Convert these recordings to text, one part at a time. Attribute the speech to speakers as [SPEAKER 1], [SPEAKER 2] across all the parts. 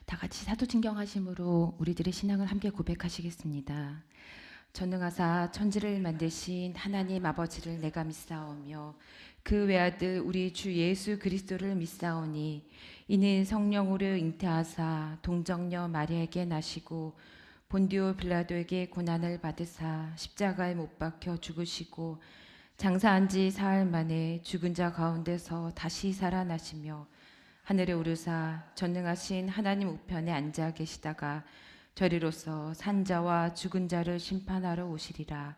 [SPEAKER 1] 다 같이 사도신경 하심으로 우리들의 신앙을 함께 고백하시겠습니다. 전능하사 천지를 만드신 하나님 아버지를 내가 믿사오며 그 외아들 우리 주 예수 그리스도를 믿사오니 이는 성령으로 잉태하사 동정녀 마리아에게 나시고 본디오 빌라도에게 고난을 받으사 십자가에 못 박혀 죽으시고 장사한 지 사흘 만에 죽은 자 가운데서 다시 살아나시며 하늘에 오르사 전능하신 하나님 우편에 앉아 계시다가 저리로서 산자와 죽은 자를 심판하러 오시리라.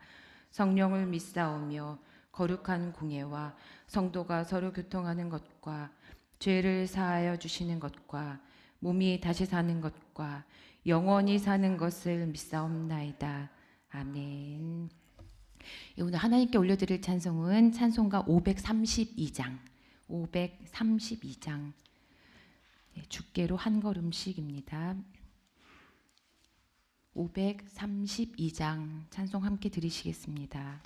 [SPEAKER 1] 성령을 믿사오며 거룩한 공예와 성도가 서로 교통하는 것과 죄를 사하여 주시는 것과 몸이 다시 사는 것과 영원히 사는 것을 믿사옵나이다. 아멘. 오늘 하나님께 올려드릴 찬송은 찬송가 532장 532장 주께로 한 걸음씩입니다. 532장 찬송 함께 드리시겠습니다.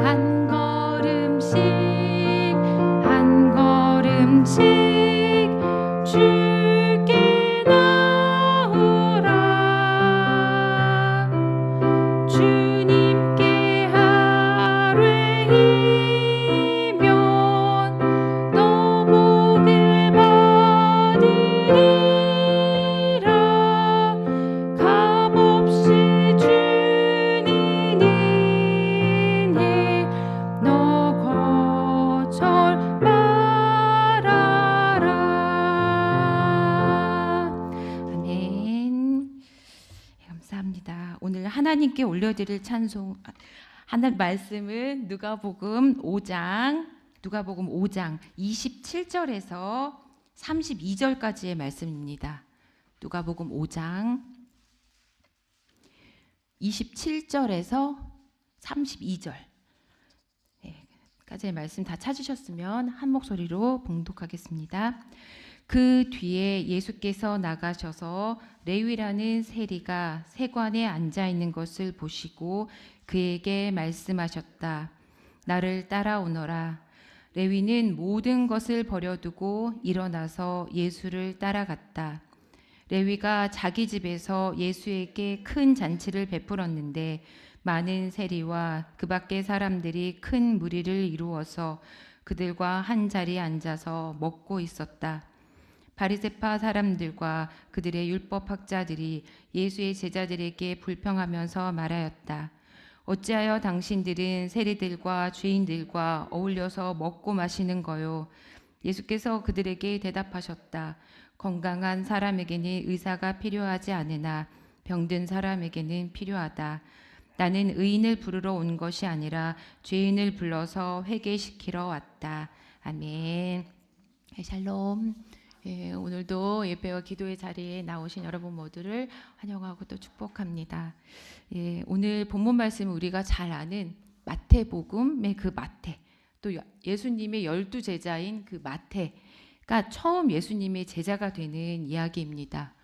[SPEAKER 1] 한 걸음 한 걸음씩 주께 나오라. 주님께 아뢰이면 너 복을 받으리라. 값없이 주니 은혜 너 거절 말아라. 아멘. 감사합니다. 오늘 하나님께 올려드릴 찬송 하나님 말씀은 누가복음 5장 27절에서 32절까지의 말씀입니다. 누가복음 5장 27절에서 32절 까지의 말씀 다 찾으셨으면 한 목소리로 봉독하겠습니다. 그 뒤에 예수께서 나가셔서 레위라는 세리가 세관에 앉아 있는 것을 보시고 그에게 말씀하셨다. 나를 따라오너라. 레위는 모든 것을 버려두고 일어나서 예수를 따라갔다. 레위가 자기 집에서 예수에게 큰 잔치를 베풀었는데 많은 세리와 그 밖의 사람들이 큰 무리를 이루어서 그들과 한 자리에 앉아서 먹고 있었다. 바리새파 사람들과 그들의 율법학자들이 예수의 제자들에게 불평하면서 말하였다. 어찌하여 당신들은 세리들과 죄인들과 어울려서 먹고 마시는 거요? 예수께서 그들에게 대답하셨다. 건강한 사람에게는 의사가 필요하지 않으나 병든 사람에게는 필요하다. 나는 의인을 부르러 온 것이 아니라 죄인을 불러서 회개시키러 왔다. 아멘. 샬롬. 오늘도 예배와 기도의 자리에 나오신 여러분 모두를 환영하고 또 축복합니다. 오늘 본문 말씀은 우리가 잘 아는 마태복음의 그 마태, 또 예수님의 12제자인 그 마태가 처음 예수님의 제자가 되는 이야기입니다.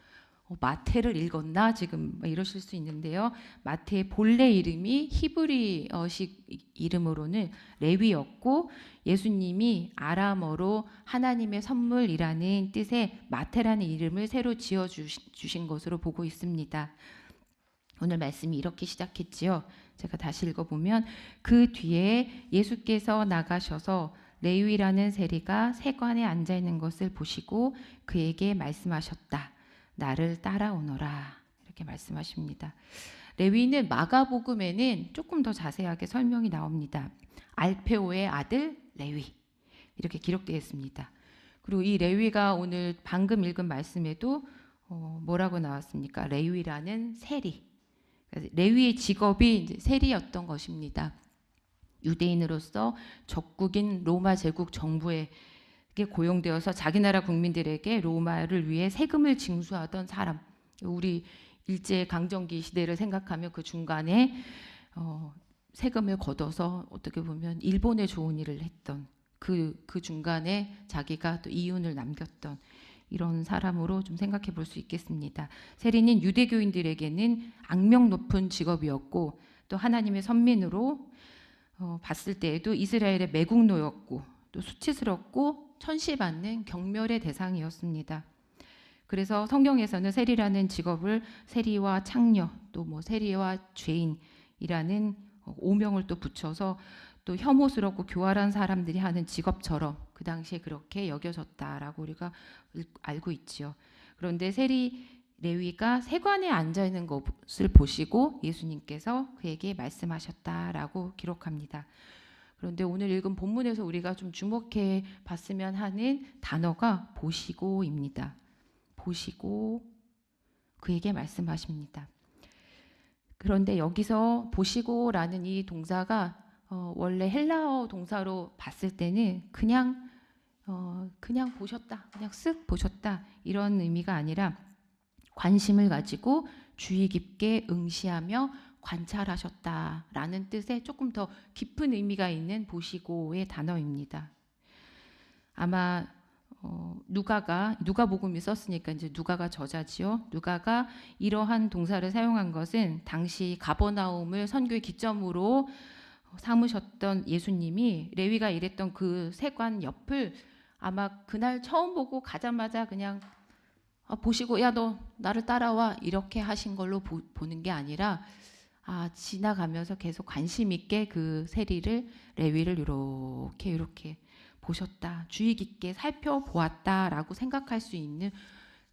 [SPEAKER 1] 마태를 읽었나? 지금 이러실 수 있는데요. 마태의 본래 이름이 히브리어식 이름으로는 레위였고 예수님이 아람어로 하나님의 선물이라는 뜻의 마태라는 이름을 새로 지어주신 것으로 보고 있습니다. 오늘 말씀이 이렇게 시작했지요. 제가 다시 읽어보면 그 뒤에 예수께서 나가셔서 레위라는 세리가 세관에 앉아있는 것을 보시고 그에게 말씀하셨다. 나를 따라오너라. 이렇게 말씀하십니다. 레위는 마가복음에는 조금 더 자세하게 설명이 나옵니다. 알페오의 아들 레위 이렇게 기록되어 있습니다. 그리고 이 레위가 오늘 방금 읽은 말씀에도 뭐라고 나왔습니까? 레위라는 세리. 레위의 직업이 이제 세리였던 것입니다. 유대인으로서 적국인 로마 제국 정부에 고용되어서 자기 나라 국민들에게 로마를 위해 세금을 징수하던 사람. 우리 일제 강점기 시대를 생각하면 그 중간에 세금을 걷어서 어떻게 보면 일본에 좋은 일을 했던 그 중간에 자기가 또 이윤을 남겼던 이런 사람으로 좀 생각해 볼 수 있겠습니다. 세리는 유대교인들에게는 악명 높은 직업이었고 또 하나님의 선민으로 봤을 때에도 이스라엘의 매국노였고 또 수치스럽고 천시받는 경멸의 대상이었습니다. 그래서 성경에서는 세리라는 직업을 세리와 창녀 또 뭐 세리와 죄인이라는 오명을 또 붙여서 또 혐오스럽고 교활한 사람들이 하는 직업처럼 그 당시에 그렇게 여겨졌다라고 우리가 알고 있지요. 그런데 세리 레위가 세관에 앉아 있는 것을 보시고 예수님께서 그에게 말씀하셨다라고 기록합니다. 그런데 오늘 읽은 본문에서 우리가 좀 주목해 봤으면 하는 단어가 보시고입니다. 보시고 그에게 말씀하십니다. 그런데 여기서 보시고라는 이 동사가 원래 헬라어 동사로 봤을 때는 그냥 보셨다, 그냥 쓱 보셨다 이런 의미가 아니라 관심을 가지고 주의 깊게 응시하며 관찰하셨다라는 뜻의 조금 더 깊은 의미가 있는 보시고의 단어입니다. 아마 누가복음이 썼으니까 이제 누가가 저자지요. 누가가 이러한 동사를 사용한 것은 당시 가버나움을 선교의 기점으로 삼으셨던 예수님이 레위가 일했던 그 세관 옆을 아마 그날 처음 보고 가자마자 그냥 보시고 야 너 나를 따라와 이렇게 하신 걸로 보는 게 아니라 지나가면서 계속 관심 있게 그 세리를 레위를 이렇게 보셨다, 주의 깊게 살펴보았다라고 생각할 수 있는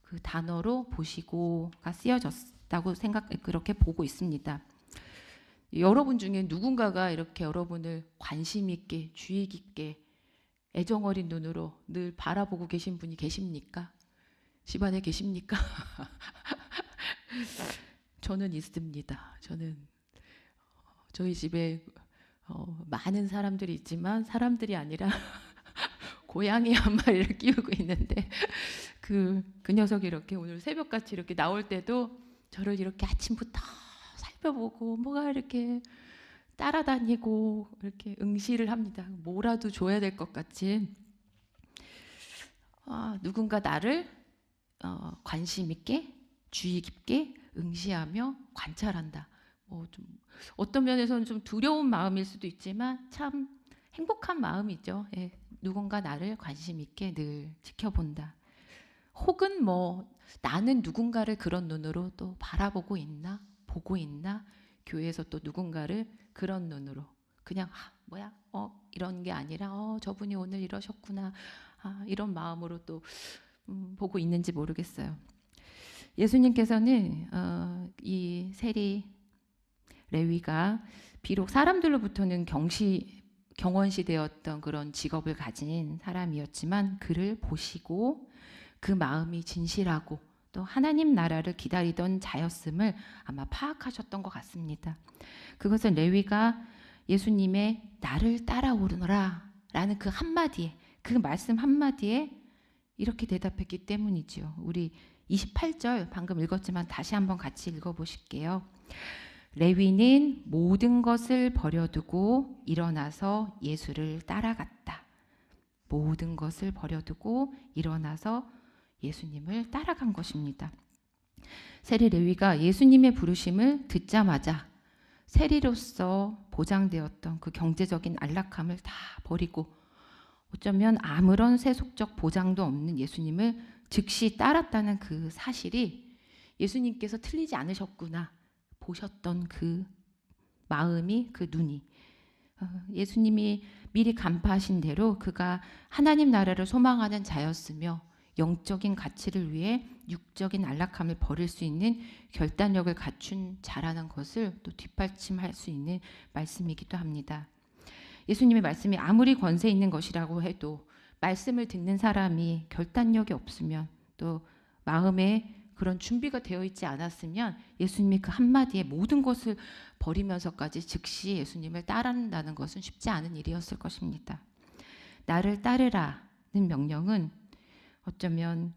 [SPEAKER 1] 그 단어로 보시고가 쓰여졌다고 그렇게 보고 있습니다. 여러분 중에 누군가가 이렇게 여러분을 관심 있게 주의 깊게 애정 어린 눈으로 늘 바라보고 계신 분이 계십니까? 집안에 계십니까? 저는 있습니다. 저희 집에 많은 사람들이 있지만 사람들이 아니라 고양이 한 마리를 키우고 있는데 그 녀석이 이렇게 오늘 새벽같이 이렇게 나올 때도 저를 이렇게 아침부터 살펴보고 뭐가 이렇게 따라다니고 이렇게 응시를 합니다. 뭐라도 줘야 될 것 같이 누군가 나를 관심 있게 주의 깊게 응시하며 관찰한다. 좀 어떤 면에서는 좀 두려운 마음일 수도 있지만 참 행복한 마음이죠. 예, 누군가 나를 관심 있게 늘 지켜본다. 혹은 나는 누군가를 그런 눈으로 또 바라보고 있나, 보고 있나, 교회에서 또 누군가를 그런 눈으로 그냥 이런 게 아니라 저분이 오늘 이러셨구나, 이런 마음으로 또 보고 있는지 모르겠어요. 예수님께서는 이 세리 레위가 비록 사람들로부터는 경원시되었던 그런 직업을 가진 사람이었지만 그를 보시고 그 마음이 진실하고 또 하나님 나라를 기다리던 자였음을 아마 파악하셨던 것 같습니다. 그것은 레위가 예수님의 나를 따라오너라 라는 그 한마디에, 그 말씀 한마디에 이렇게 대답했기 때문이죠. 우리 28절 방금 읽었지만 다시 한번 같이 읽어보실게요. 레위는 모든 것을 버려두고 일어나서 예수를 따라갔다. 모든 것을 버려두고 일어나서 예수님을 따라간 것입니다. 세리 레위가 예수님의 부르심을 듣자마자 세리로서 보장되었던 그 경제적인 안락함을 다 버리고 어쩌면 아무런 세속적 보장도 없는 예수님을 즉시 따랐다는 그 사실이 예수님께서 틀리지 않으셨구나 보셨던 그 마음이, 그 눈이, 예수님이 미리 간파하신 대로 그가 하나님 나라를 소망하는 자였으며 영적인 가치를 위해 육적인 안락함을 버릴 수 있는 결단력을 갖춘 자라는 것을 또 뒷받침할 수 있는 말씀이기도 합니다. 예수님의 말씀이 아무리 권세 있는 것이라고 해도 말씀을 듣는 사람이 결단력이 없으면 또 마음에 그런 준비가 되어 있지 않았으면 예수님이 그 한마디에 모든 것을 버리면서까지 즉시 예수님을 따른다는 것은 쉽지 않은 일이었을 것입니다. 나를 따르라는 명령은 어쩌면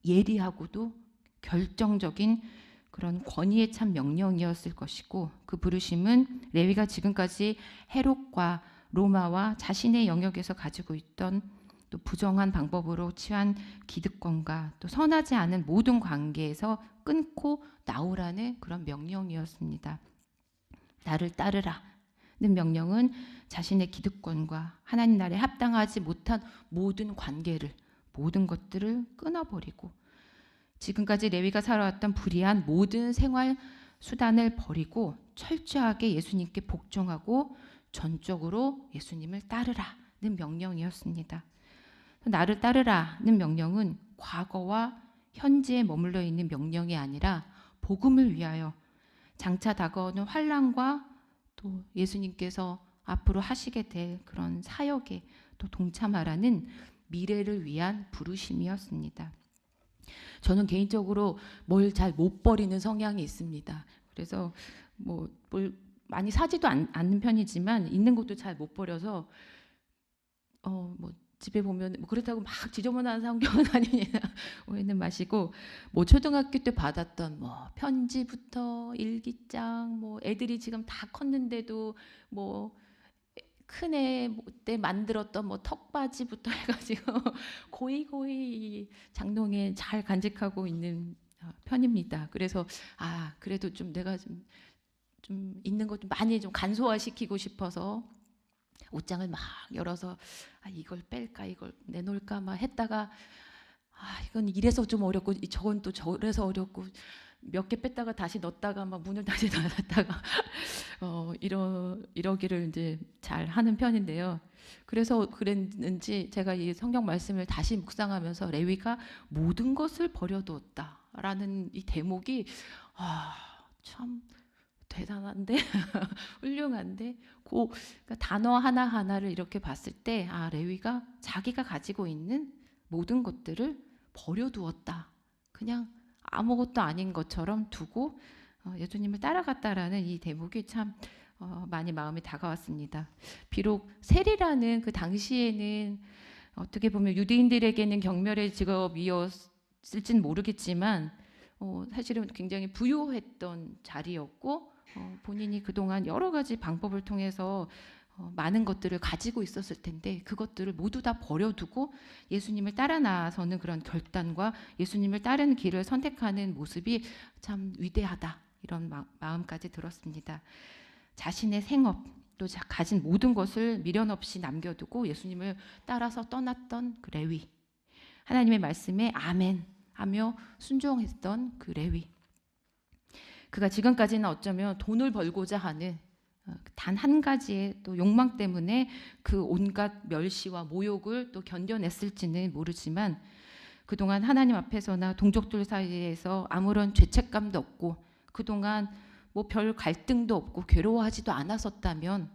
[SPEAKER 1] 예리하고도 결정적인 그런 권위에 찬 명령이었을 것이고 그 부르심은 레위가 지금까지 헤롯과 로마와 자신의 영역에서 가지고 있던 또 부정한 방법으로 취한 기득권과 또 선하지 않은 모든 관계에서 끊고 나오라는 그런 명령이었습니다. 나를 따르라는 명령은 자신의 기득권과 하나님 나라에 합당하지 못한 모든 관계를, 모든 것들을 끊어버리고 지금까지 레위가 살아왔던 불의한 모든 생활 수단을 버리고 철저하게 예수님께 복종하고 전적으로 예수님을 따르라는 명령이었습니다. 나를 따르라는 명령은 과거와 현재에 머물러 있는 명령이 아니라 복음을 위하여 장차 다가오는 환난과 또 예수님께서 앞으로 하시게 될 그런 사역에 또 동참하라는 미래를 위한 부르심이었습니다. 저는 개인적으로 뭘 잘 못 버리는 성향이 있습니다. 그래서 뭘 많이 사지도 않는 편이지만 있는 것도 잘 못 버려서 집에 보면 그렇다고 막 지저분한 성경은 아닙니다. 오해는 마시고 초등학교 때 받았던 편지부터 일기장 애들이 지금 다 컸는데도 큰애 때 만들었던 턱받이부터 해가지고 고이 장롱에 잘 간직하고 있는 편입니다. 그래서 그래도 좀 내가 좀 좀 있는 것 좀 많이 좀 간소화시키고 싶어서 옷장을 막 열어서 이걸 뺄까 이걸 내놓을까 막 했다가 이건 이래서 좀 어렵고 저건 또 저래서 어렵고 몇 개 뺐다가 다시 넣었다가 막 문을 다시 닫았다가 이러기를 이제 잘 하는 편인데요. 그래서 그랬는지 제가 이 성경 말씀을 다시 묵상하면서 레위가 모든 것을 버려두었다라는 이 대목이 참 대단한데 훌륭한데 그러니까 단어 하나하나를 이렇게 봤을 때 레위가 자기가 가지고 있는 모든 것들을 버려두었다. 그냥 아무것도 아닌 것처럼 두고 예수님을 따라갔다라는 이 대목이 참 많이 마음에 다가왔습니다. 비록 세리라는 그 당시에는 어떻게 보면 유대인들에게는 경멸의 직업이었을진 모르겠지만 사실은 굉장히 부유했던 자리였고 본인이 그동안 여러 가지 방법을 통해서 많은 것들을 가지고 있었을 텐데 그것들을 모두 다 버려두고 예수님을 따라 나서는 그런 결단과 예수님을 따르는 길을 선택하는 모습이 참 위대하다 이런 마음까지 들었습니다. 자신의 생업 또 가진 모든 것을 미련 없이 남겨두고 예수님을 따라서 떠났던 그 레위, 하나님의 말씀에 아멘 하며 순종했던 그 레위, 그가 지금까지는 어쩌면 돈을 벌고자 하는 단 한 가지의 또 욕망 때문에 그 온갖 멸시와 모욕을 또 견뎌냈을지는 모르지만 그동안 하나님 앞에서나 동족들 사이에서 아무런 죄책감도 없고 그동안 뭐 별 갈등도 없고 괴로워하지도 않았었다면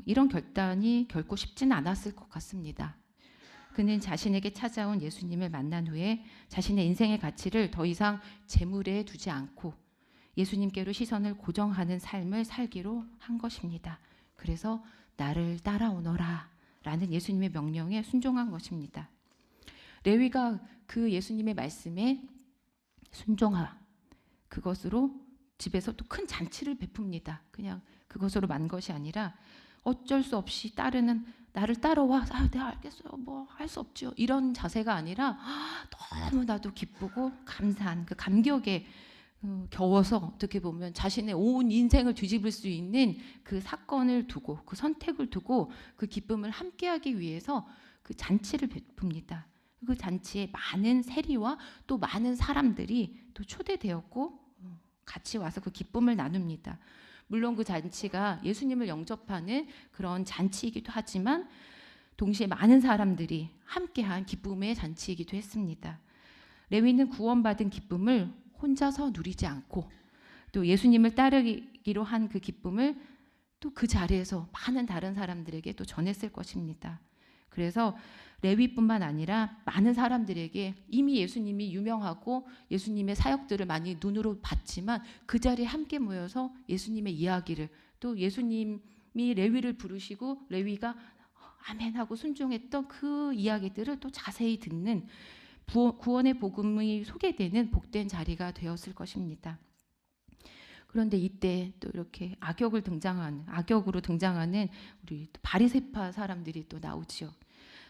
[SPEAKER 1] 이런 결단이 결코 쉽지는 않았을 것 같습니다. 그는 자신에게 찾아온 예수님을 만난 후에 자신의 인생의 가치를 더 이상 재물에 두지 않고 예수님께로 시선을 고정하는 삶을 살기로 한 것입니다. 그래서 나를 따라오너라 라는 예수님의 명령에 순종한 것입니다. 레위가 그 예수님의 말씀에 순종하 그것으로 집에서 또 큰 잔치를 베풉니다. 그냥 그것으로 만 것이 아니라 어쩔 수 없이 따르는 나를 따라와 네 알겠어요 뭐 할 수 없죠 이런 자세가 아니라 너무나도 기쁘고 감사한 그 감격에 겨워서 어떻게 보면 자신의 온 인생을 뒤집을 수 있는 그 사건을 두고 그 선택을 두고 그 기쁨을 함께하기 위해서 그 잔치를 베풉니다. 그 잔치에 많은 세리와 또 많은 사람들이 또 초대되었고 같이 와서 그 기쁨을 나눕니다. 물론 그 잔치가 예수님을 영접하는 그런 잔치이기도 하지만 동시에 많은 사람들이 함께한 기쁨의 잔치이기도 했습니다. 레위는 구원받은 기쁨을 혼자서 누리지 않고 또 예수님을 따르기로 한 그 기쁨을 또 그 자리에서 많은 다른 사람들에게 또 전했을 것입니다. 그래서 레위뿐만 아니라 많은 사람들에게 이미 예수님이 유명하고 예수님의 사역들을 많이 눈으로 봤지만 그 자리에 함께 모여서 예수님의 이야기를 또 예수님이 레위를 부르시고 레위가 아멘 하고 순종했던 그 이야기들을 또 자세히 듣는 구원의 복음이 소개되는 복된 자리가 되었을 것입니다. 그런데 이때 또 이렇게 악역으로 등장하는 우리 바리새파 사람들이 또 나오죠.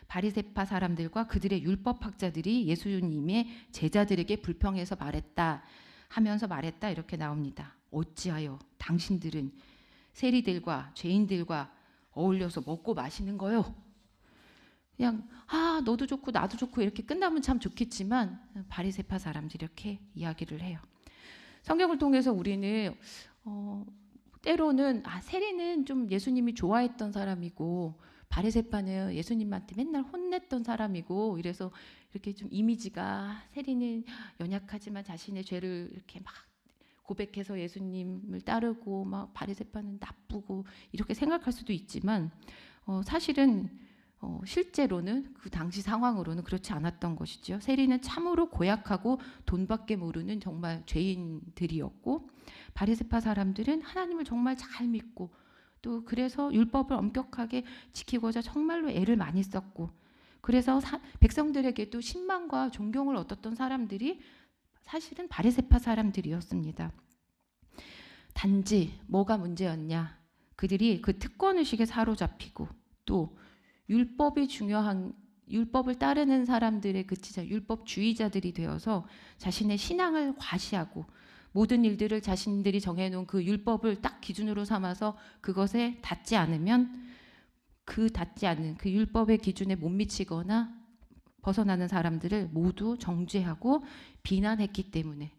[SPEAKER 1] 바리새파 사람들과 그들의 율법학자들이 예수님의 제자들에게 불평해서 하면서 말했다 이렇게 나옵니다. 어찌하여 당신들은 세리들과 죄인들과 어울려서 먹고 마시는 거요? 그냥 너도 좋고 나도 좋고 이렇게 끝나면 참 좋겠지만 바리새파 사람들이 이렇게 이야기를 해요. 성경을 통해서 우리는 때로는 세리는 좀 예수님이 좋아했던 사람이고 바리새파는 예수님한테 맨날 혼냈던 사람이고 이래서 이렇게 좀 이미지가 세리는 연약하지만 자신의 죄를 이렇게 막 고백해서 예수님을 따르고 막 바리새파는 나쁘고 이렇게 생각할 수도 있지만 사실은 실제로는 그 당시 상황으로는 그렇지 않았던 것이죠. 세리는 참으로 고약하고 돈밖에 모르는 정말 죄인들이었고 바리새파 사람들은 하나님을 정말 잘 믿고 또 그래서 율법을 엄격하게 지키고자 정말로 애를 많이 썼고 그래서 백성들에게도 신망과 존경을 얻었던 사람들이 사실은 바리새파 사람들이었습니다. 단지 뭐가 문제였냐? 그들이 그 특권의식에 사로잡히고 또 율법을 따르는 사람들의 율법주의자들이 되어서 자신의 신앙을 과시하고 모든 일들을 자신들이 정해놓은 그 율법을 딱 기준으로 삼아서 그것에 닿지 않으면 그 닿지 않는 그 율법의 기준에 못 미치거나 벗어나는 사람들을 모두 정죄하고 비난했기 때문에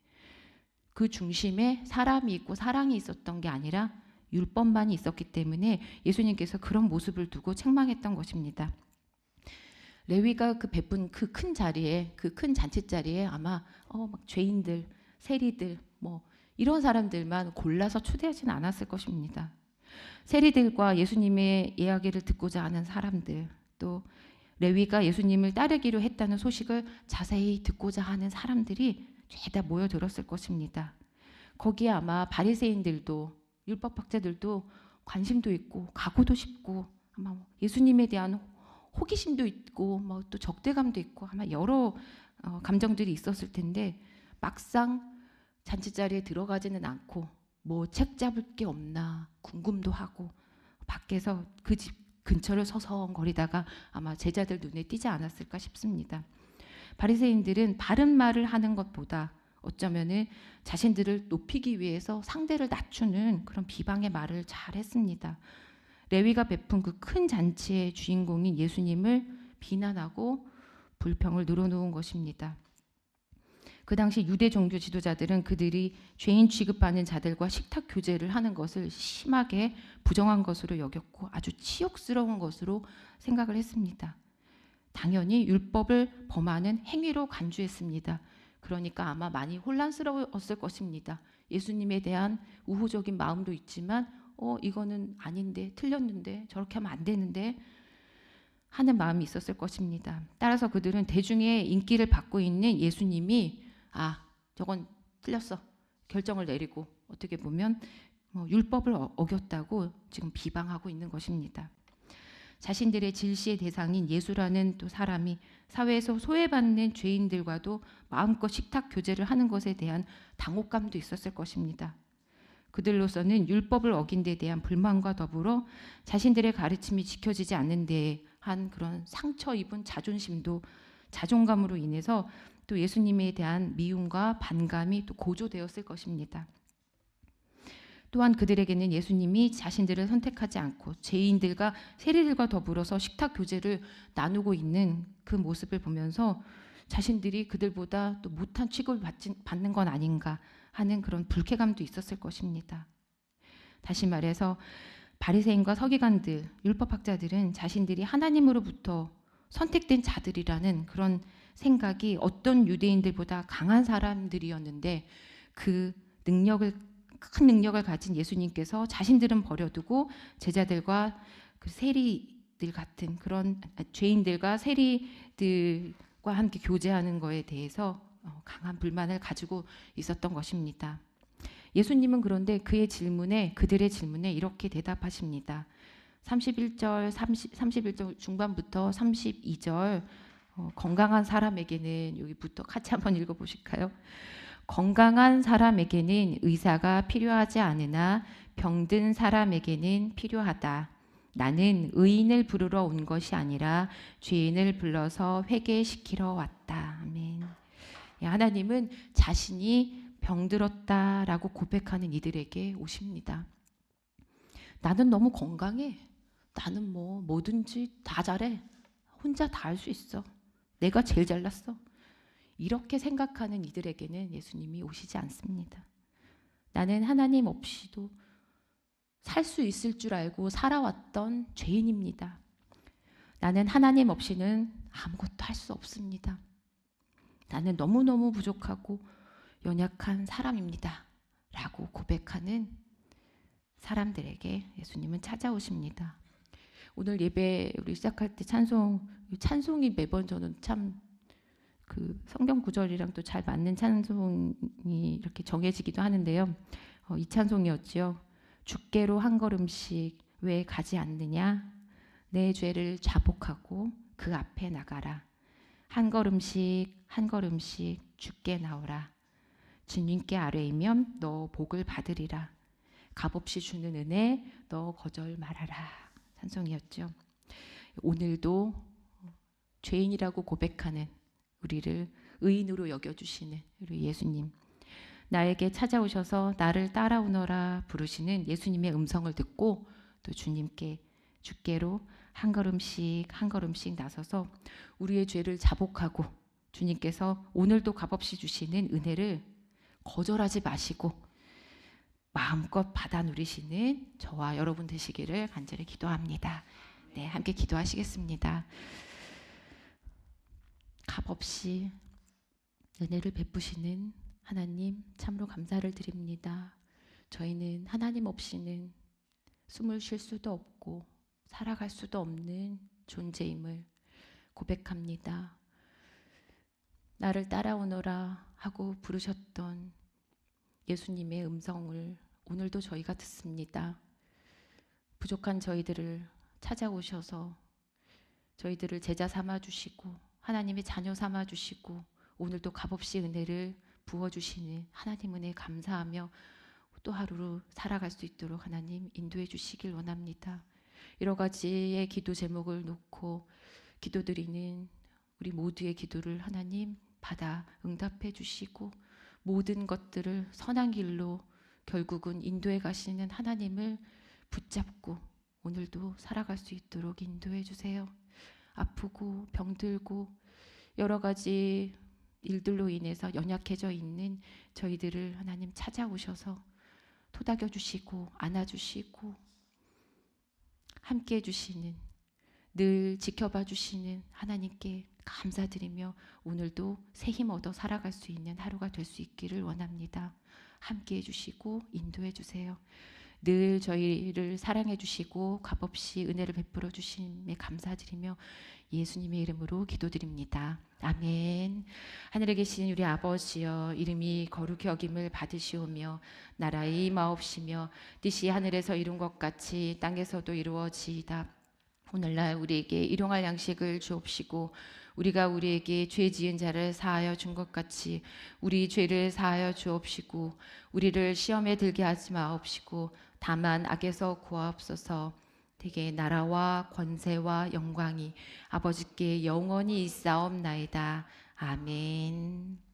[SPEAKER 1] 그 중심에 사람이 있고 사랑이 있었던 게 아니라 율법만이 있었기 때문에 예수님께서 그런 모습을 두고 책망했던 것입니다. 레위가 그 베푼 그 큰 자리에, 그 큰 잔치 자리에 아마 막 죄인들, 세리들 뭐 이런 사람들만 골라서 초대하지는 않았을 것입니다. 세리들과 예수님의 이야기를 듣고자 하는 사람들, 또 레위가 예수님을 따르기로 했다는 소식을 자세히 듣고자 하는 사람들이 죄다 모여들었을 것입니다. 거기에 아마 바리새인들도 율법학자들도 관심도 있고 가고도 싶고 아마 예수님에 대한 호기심도 있고 뭐 또 적대감도 있고 아마 여러 감정들이 있었을 텐데 막상 잔치자리에 들어가지는 않고 뭐 책 잡을 게 없나 궁금도 하고 밖에서 그 집 근처를 서성거리다가 아마 제자들 눈에 띄지 않았을까 싶습니다. 바리새인들은 바른 말을 하는 것보다 어쩌면은 자신들을 높이기 위해서 상대를 낮추는 그런 비방의 말을 잘 했습니다. 레위가 베푼 그 큰 잔치의 주인공인 예수님을 비난하고 불평을 늘어놓은 것입니다. 그 당시 유대 종교 지도자들은 그들이 죄인 취급하는 자들과 식탁 교제를 하는 것을 심하게 부정한 것으로 여겼고 아주 치욕스러운 것으로 생각을 했습니다. 당연히 율법을 범하는 행위로 간주했습니다. 그러니까 아마 많이 혼란스러웠을 것입니다. 예수님에 대한 우호적인 마음도 있지만 이거는 아닌데 틀렸는데 저렇게 하면 안 되는데 하는 마음이 있었을 것입니다. 따라서 그들은 대중의 인기를 받고 있는 예수님이 저건 틀렸어 결정을 내리고 어떻게 보면 율법을 어겼다고 지금 비방하고 있는 것입니다. 자신들의 질시의 대상인 예수라는 또 사람이 사회에서 소외받는 죄인들과도 마음껏 식탁 교제를 하는 것에 대한 당혹감도 있었을 것입니다. 그들로서는 율법을 어긴 데 대한 불만과 더불어 자신들의 가르침이 지켜지지 않는 데에 한 그런 상처 입은 자존심도 자존감으로 인해서 또 예수님에 대한 미움과 반감이 또 고조되었을 것입니다. 또한 그들에게는 예수님이 자신들을 선택하지 않고 죄인들과 세리들과 더불어서 식탁 교제를 나누고 있는 그 모습을 보면서 자신들이 그들보다 또 못한 취급을 받는 건 아닌가 하는 그런 불쾌감도 있었을 것입니다. 다시 말해서 바리새인과 서기관들, 율법학자들은 자신들이 하나님으로부터 선택된 자들이라는 그런 생각이 어떤 유대인들보다 강한 사람들이었는데 그 큰 능력을 가진 예수님께서 자신들은 버려두고 제자들과 그 세리들 같은 그런 죄인들과 세리들과 함께 교제하는 것에 대해서 강한 불만을 가지고 있었던 것입니다. 예수님은 그런데 그들의 질문에 이렇게 대답하십니다. 31절 중반부터 32절 건강한 사람에게는 여기부터 같이 한번 읽어보실까요? 건강한 사람에게는 의사가 필요하지 않으나 병든 사람에게는 필요하다. 나는 의인을 부르러 온 것이 아니라 죄인을 불러서 회개시키러 왔다. 아멘. 하나님은 자신이 병들었다라고 고백하는 이들에게 오십니다. 나는 너무 건강해. 나는 뭐든지 다 잘해. 혼자 다 할 수 있어. 내가 제일 잘났어. 이렇게 생각하는 이들에게는 예수님이 오시지 않습니다. 나는 하나님 없이도 살 수 있을 줄 알고 살아왔던 죄인입니다. 나는 하나님 없이는 아무것도 할 수 없습니다. 나는 너무너무 부족하고 연약한 사람입니다. 라고 고백하는 사람들에게 예수님은 찾아오십니다. 오늘 예배 우리 시작할 때 찬송이 매번 저는 참 그 성경 구절이랑 또 잘 맞는 찬송이 이렇게 정해지기도 하는데요. 이 찬송이었지요. 주께로 한 걸음씩 왜 가지 않느냐? 내 죄를 자복하고 그 앞에 나가라. 한 걸음씩 한 걸음씩 주께 나오라. 주님께 아뢰이면 너 복을 받으리라. 값없이 주는 은혜 너 거절 말아라. 찬송이었죠. 오늘도 죄인이라고 고백하는 우리를 의인으로 여겨주시는 우리 예수님. 나에게 찾아오셔서 나를 따라오너라 부르시는 예수님의 음성을 듣고 또 주께로 한 걸음씩 한 걸음씩 나서서 우리의 죄를 자복하고 주님께서 오늘도 값없이 주시는 은혜를 거절하지 마시고 마음껏 받아 누리시는 저와 여러분 되시기를 간절히 기도합니다. 네, 함께 기도하시겠습니다. 값없이 은혜를 베푸시는 하나님 참으로 감사를 드립니다. 저희는 하나님 없이는 숨을 쉴 수도 없고 살아갈 수도 없는 존재임을 고백합니다. 나를 따라오너라 하고 부르셨던 예수님의 음성을 오늘도 저희가 듣습니다. 부족한 저희들을 찾아오셔서 저희들을 제자 삼아 주시고 하나님의 자녀 삼아 주시고 오늘도 값없이 은혜를 부어주시는 하나님 은혜에 감사하며 또 하루를 살아갈 수 있도록 하나님 인도해 주시길 원합니다. 여러 가지의 기도 제목을 놓고 기도드리는 우리 모두의 기도를 하나님 받아 응답해 주시고 모든 것들을 선한 길로 결국은 인도해 가시는 하나님을 붙잡고 오늘도 살아갈 수 있도록 인도해 주세요. 아프고 병들고 여러 가지 일들로 인해서 연약해져 있는 저희들을 하나님 찾아오셔서 토닥여 주시고 안아주시고 함께 해주시는 늘 지켜봐 주시는 하나님께 감사드리며 오늘도 새 힘 얻어 살아갈 수 있는 하루가 될 수 있기를 원합니다. 함께 해주시고 인도해 주세요. 늘 저희를 사랑해 주시고 값없이 은혜를 베풀어 주심에 감사드리며 예수님의 이름으로 기도드립니다. 아멘. 하늘에 계신 우리 아버지여 이름이 거룩히 여김을 받으시오며 나라의 임하옵시며 뜻이 하늘에서 이룬 것 같이 땅에서도 이루어지이다. 오늘날 우리에게 일용할 양식을 주옵시고 우리가 우리에게 죄 지은 자를 사하여 준 것 같이 우리 죄를 사하여 주옵시고 우리를 시험에 들게 하지 마옵시고 다만 악에서 구하옵소서. 대개 나라와 권세와 영광이 아버지께 영원히 있사옵나이다. 아멘.